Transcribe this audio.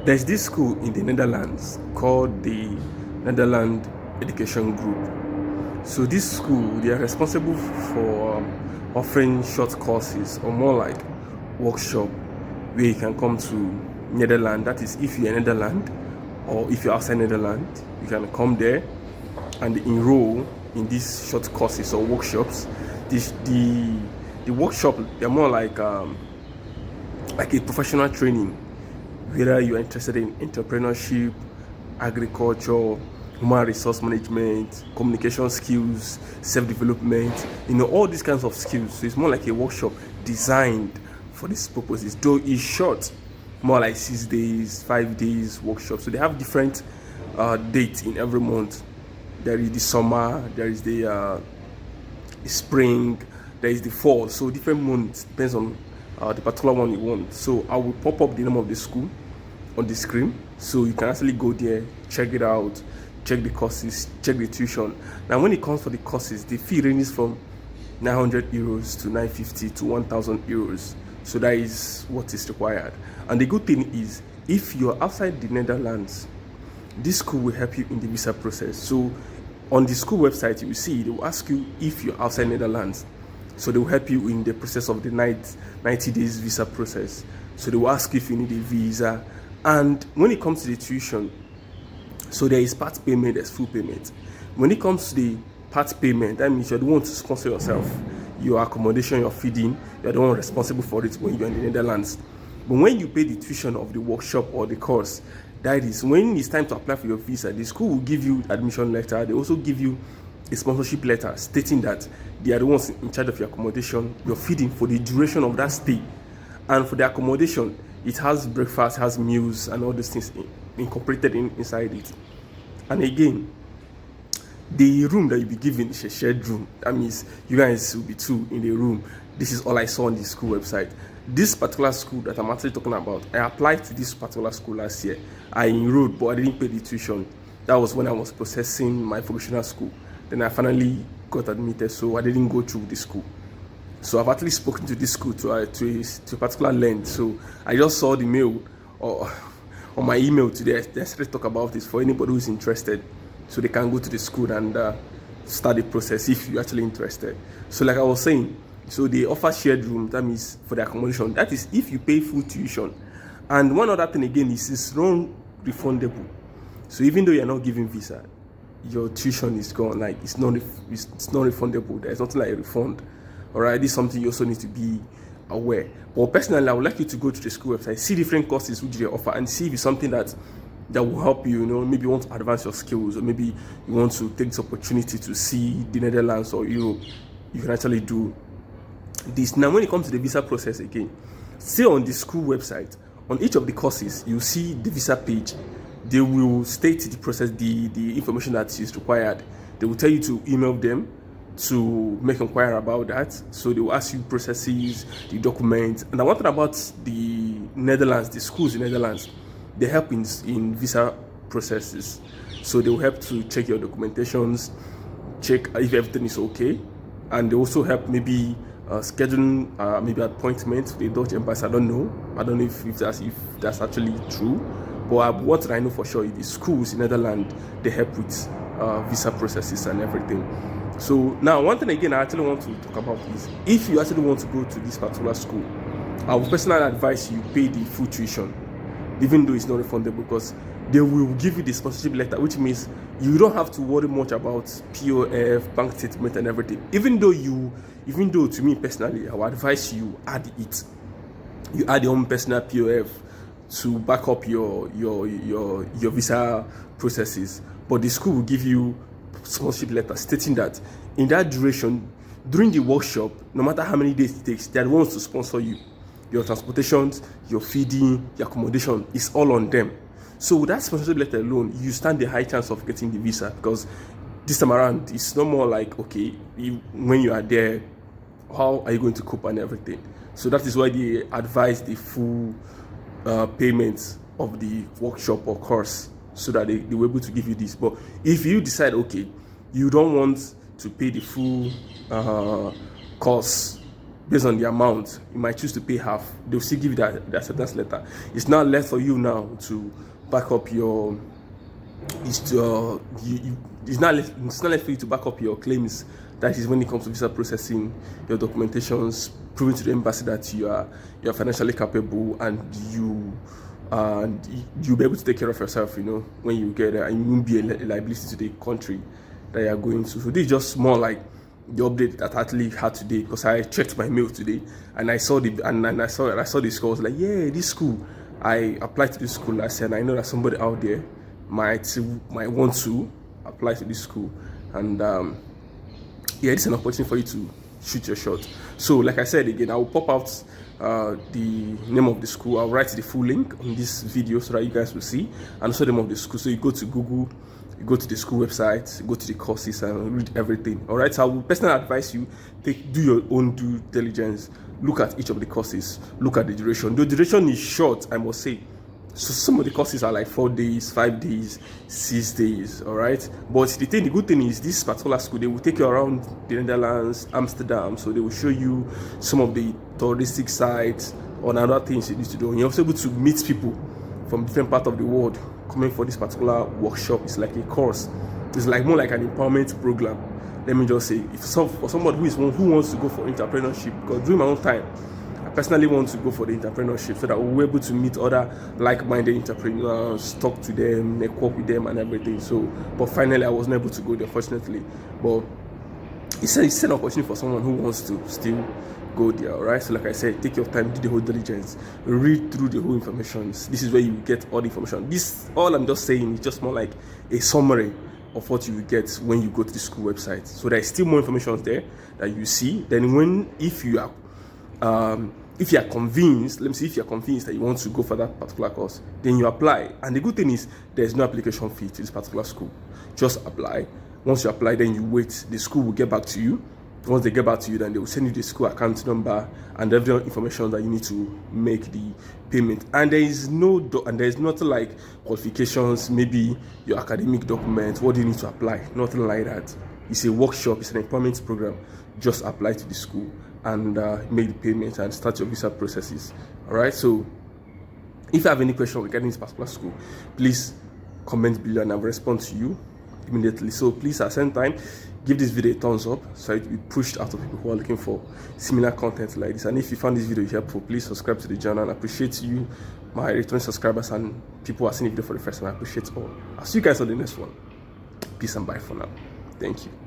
There's this school in the Netherlands called the Netherlands Education Group. So this school, they are responsible for offering short courses or more like workshop where you can come to Netherlands. That is, if you're in Netherlands or if you're outside Netherlands, you can come there and enroll in these short courses or workshops. The workshop, they're more like a professional training, whether you're interested in entrepreneurship, agriculture, human resource management, communication skills, self-development, all these kinds of skills. So it's more like a workshop designed for these purposes, though it's short, more like 6 days, 5 days workshop. So they have different dates in every month. There is the summer, there is the spring, there is the fall. So different months depends on the particular one you want. So I will pop up the name of the school on the screen, so you can actually go there, check it out, check the courses, check the tuition. Now when it comes for the courses, the fee ranges from 900 euros to 950 to 1000 euros. So that is what is required. And the good thing is, if you're outside the Netherlands, this school will help you in the visa process. So on the school website, you will see they will ask you if you're outside Netherlands. So they will help you in the process of the 90 days visa process. So they will ask you if you need a visa. And when it comes to the tuition, so there is part payment, there's full payment. When it comes to the part payment, that means you're the one to sponsor yourself. Your accommodation, your feeding, you're the one responsible for it when you're in the Netherlands. But when you pay the tuition of the workshop or the course, that is when it's time to apply for your visa, the school will give you admission letter. They also give you a sponsorship letter stating that they are the ones in charge of your accommodation, your feeding for the duration of that stay. And for the accommodation, it has breakfast, has meals, and all these things incorporated inside it. And again, the room that you'll be given is a shared room. That means you guys will be two in the room. This is all I saw on the school website. This particular school that I'm actually talking about, I applied to this particular school last year. I enrolled, but I didn't pay the tuition. That was when I was processing my vocational school. Then I finally got admitted, so I didn't go through the school. So I've actually spoken to this school to a particular length. So I just saw the mail or on my email today. They started to talk about this for anybody who is interested, so they can go to the school and start the process if you're actually interested. So like I was saying, so they offer shared room. That means for the accommodation. That is if you pay full tuition. And one other thing again is it's non-refundable. So even though you're not giving visa, your tuition is gone. Like it's non-refundable. There's nothing like a refund. Alright, this is something you also need to be aware. But personally, I would like you to go to the school website, see different courses which they offer, and see if it's something that will help you. Maybe you want to advance your skills, or maybe you want to take this opportunity to see the Netherlands or Europe. You can actually do this. Now, when it comes to the visa process again, say on the school website, on each of the courses, you see the visa page. They will state the process, the information that is required. They will tell you to email them to make inquiry about that. So they will ask you processes, the documents. And one thing about the Netherlands, the schools in the Netherlands, they help in visa processes. So they will help to check your documentations, check if everything is okay, and they also help maybe scheduling maybe appointment with the Dutch embassy. I don't know if that's actually true, but what I know for sure is the schools in Netherlands, they help with visa processes and everything. So now one thing again I actually want to talk about is if you actually want to go to this particular school, I would personally advise you pay the full tuition, even though it's not refundable, because they will give you the sponsorship letter, which means you don't have to worry much about POF, bank statement, and everything. Even though to me personally, I would advise you add it. You add your own personal POF to back up your visa processes. But the school will give you sponsorship letter stating that in that duration, during the workshop, no matter how many days it takes, they are the ones to sponsor you. Your transportations, your feeding, your accommodation is all on them. So with that sponsorship letter alone, you stand a high chance of getting the visa, because this time around, it's no more like, okay, when you are there, how are you going to cope and everything. So that is why they advise the full payment of the workshop or course, so that they were able to give you this. But if you decide, okay, you don't want to pay the full course based on the amount, you might choose to pay half. They'll still give you the acceptance letter. It's not left for you now to back up your. It's not left for you to back up your claims. That is when it comes to visa processing, your documentations, proving to the embassy that you're financially capable and you'll be able to take care of yourself. When you get there, and you won't be a liability to the country that you are going to. So this is just more like the update that I actually had today, because I checked my mail today and I saw I saw this school. I was like, yeah, this school. I applied to this school last year, and I know that somebody out there might want to apply to this school, and yeah, this is an opportunity for you to shoot your shot. So like I said again, I will pop out the name of the school. I'll write the full link on this video so that you guys will see, and also the name of the school. So you go to Google, you go to the school website, go to the courses and read everything. All right, so I will personally advise you, do your own due diligence, look at each of the courses, look at the duration. The duration is short, I must say. So some of the courses are like 4 days, 5 days, 6 days, all right? But the good thing is, this particular school, they will take you around the Netherlands, Amsterdam, so they will show you some of the touristic sites or other things you need to do. And you're also able to meet people from different parts of the world coming for this particular workshop. It's like a course. It's like more like an empowerment program. Let me just say, for somebody who wants to go for entrepreneurship, because during my own time, I personally want to go for the entrepreneurship so that we're able to meet other like-minded entrepreneurs, talk to them, network with them and everything. So, but finally I wasn't able to go there, fortunately. But it's an opportunity for someone who wants to still go there, all right? So like I said, take your time, do the whole diligence, read through the whole information. This is where you get all the information. All I'm just saying is just more like a summary of what you will get when you go to the school website. So there's still more information there that you see. Then if you are convinced, let me see, if you're convinced that you want to go for that particular course, then you apply. And the good thing is, there's no application fee to this particular school. Just apply. Once you apply, then you wait. The school will get back to you. Once they get back to you, then they will send you the school account number and every information that you need to make the payment. And there's nothing like qualifications, maybe your academic documents, what do you need to apply? Nothing like that. It's a workshop, it's an employment program. Just apply to the school and make the payment and start your visa processes. All right, so if you have any question regarding this particular school, please comment below and I'll respond to you immediately. So please, at the same time, give this video a thumbs up so it will be pushed out to people who are looking for similar content like this. And if you found this video helpful, please subscribe to the channel. And I appreciate you, my returning subscribers and people who are seeing the video for the first time. I appreciate all. I'll see you guys on the next one. Peace and bye for now. Thank you.